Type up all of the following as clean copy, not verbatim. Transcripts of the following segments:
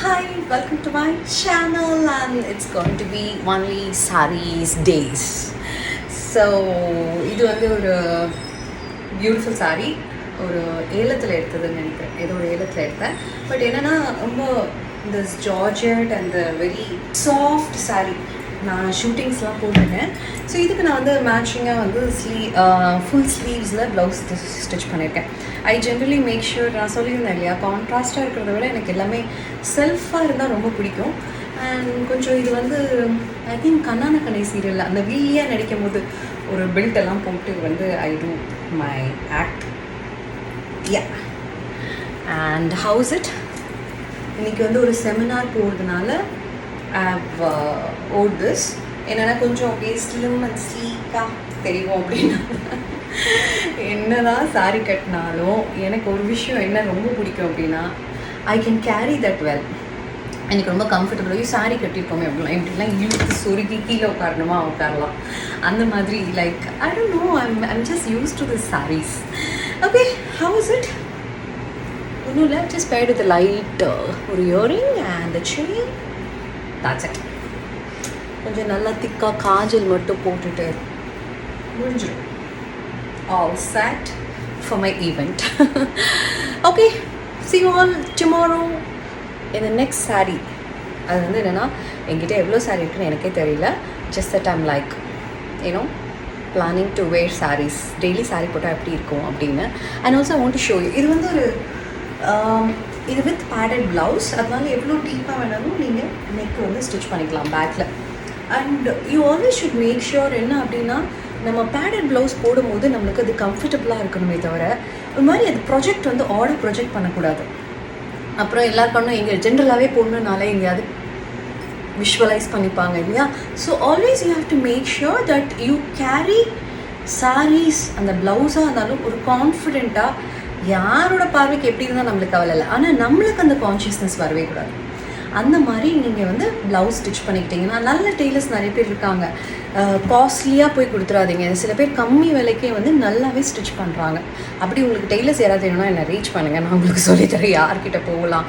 Hi, welcome to my channel and it's going to be only sarees days. So, இது வந்து ஒரு beautiful saree. ஒரு ஏலத்தில் எடுத்ததுன்னு நினைக்கிறேன், ஏதோ ஒரு ஏலத்தில் எடுத்தேன். பட் என்னென்னா ரொம்ப இந்த georgette and very soft saree நான் ஷூட்டிங்ஸ்லாம் போட்டிருக்கேன். ஸோ இதுக்கு நான் வந்து மேட்சிங்காக வந்து ஃபுல் ஸ்லீவ்ஸில் ப்ளவுஸ் ஸ்டிச் பண்ணியிருக்கேன். ஐ ஜென்ரலி மேக் ஷூர், நான் சொல்லியிருந்தேன் இல்லையா, கான்ட்ராஸ்ட்டாக இருக்கிறத விட எனக்கு எல்லாமே செல்ஃபாக இருந்தால் ரொம்ப பிடிக்கும். அண்ட் கொஞ்சம் இது வந்து ஐ திங்க் கண்ணான கண்ணை சீரியலில் அந்த வீலியாக நடிக்கும் போது ஒரு பெல்ட் எல்லாம் போட்டு வந்து I do my act. Yeah and house it இன்றைக்கி வந்து ஒரு செமினார் போகிறதுனால ஐ ஹவ் ஓட் திஸ். என்னென்னா கொஞ்சம் அப்படியே ஸ்லிம் அண்ட் ஸ்லீக்காக தெரியும் அப்படின்னா. என்னதான் சாரி கட்டினாலும் எனக்கு ஒரு விஷயம் என்ன ரொம்ப பிடிக்கும் அப்படின்னா, I can carry that well. எனக்கு ரொம்ப கம்ஃபர்டபுளாக சாரி கட்டியிருக்கோமே அப்படிலாம் இப்படிலாம் இழுத்து சொருகி கீழே உட்காரணுமா உட்காரலாம், அந்த மாதிரி. Like I don't know, I'm just use to this sarees. Okay, how is it? ஒன்றும் இல்லை, ஜஸ்ட் பேட் வித் லைட் ஒரு earring and chain, that's it. கொஞ்சம் நல்லா திக்காக காஜல் மட்டும் போட்டுட்டு முடிஞ்சிடும். All set for my event. Okay, see you all tomorrow in the next saree. அது வந்து என்னென்னா, என்கிட்ட எவ்வளோ saree இருக்குன்னு எனக்கே தெரியல. Just that I'm like, you know, planning to wear sarees. Daily saree போட்டால் எப்படி இருக்கும் அப்படின்னு. And also I want to show you, இது வந்து ஒரு இது வித் பேடட் ப்ளவுஸ். அதனால எவ்வளோ டீப்பாக வேணாலும் நீங்கள் நெக் வந்து ஸ்டிச் பண்ணிக்கலாம் பேக்கில். And you always should make sure என்ன அப்படின்னா, நம்ம பேடட் ப்ளவுஸ் போடும்போது நம்மளுக்கு அது கம்ஃபர்டபுளாக இருக்கணுமே தவிர ஒரு மாதிரி அது ப்ரொஜெக்ட் வந்து ஆர்டர் ப்ரொஜெக்ட் பண்ணக்கூடாது. அப்புறம் எல்லாருக்கும் எங்கள் ஜென்ரலாகவே போடணுன்னால எங்கேயாவது விஷுவலைஸ் பண்ணிப்பாங்க இல்லையா. So always you have to make sure that you carry sarees அந்த ப்ளவுஸாக இருந்தாலும் ஒரு கான்ஃபிடெண்ட்டாக. யாரோட பார்வைக்கு எப்படி இருந்தால் நம்மளுக்கு கவலை இல்லை, ஆனால் நம்மளுக்கு அந்த கான்ஷியஸ்னஸ் வரவே கூடாது. அந்த மாதிரி நீங்கள் வந்து ப்ளவுஸ் ஸ்டிச் பண்ணிக்கிட்டிங்கன்னா, நல்ல டெய்லர்ஸ் நிறைய பேர் இருக்காங்க. காஸ்ட்லியாக போய் கொடுத்துடாதீங்க. சில பேர் கம்மி விலைக்கே வந்து நல்லாவே ஸ்டிச் பண்ணுறாங்க. அப்படி உங்களுக்கு டெய்லர்ஸ் யாராவது வேணும்னா என்னை ரீச் பண்ணுங்கள், நான் உங்களுக்கு சொல்லித்தரேன் யார்கிட்ட போகலாம்.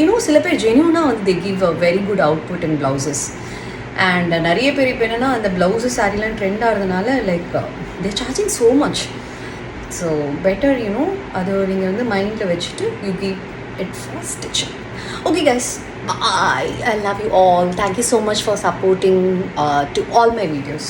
இன்னும் சில பேர் ஜென்யூனாக வந்து they give a very good output in blouses. And நிறைய பேர் இப்போ என்னென்னா, அந்த ப்ளவுஸு சாரீலாம் ட்ரெண்ட் ஆகிறதுனால like they charging so much. So better அது நீங்கள் வந்து மைண்டில் வச்சுட்டு you give it for stitching. Okay guys, bye. I love you all. Thank you so much for supporting to all my videos.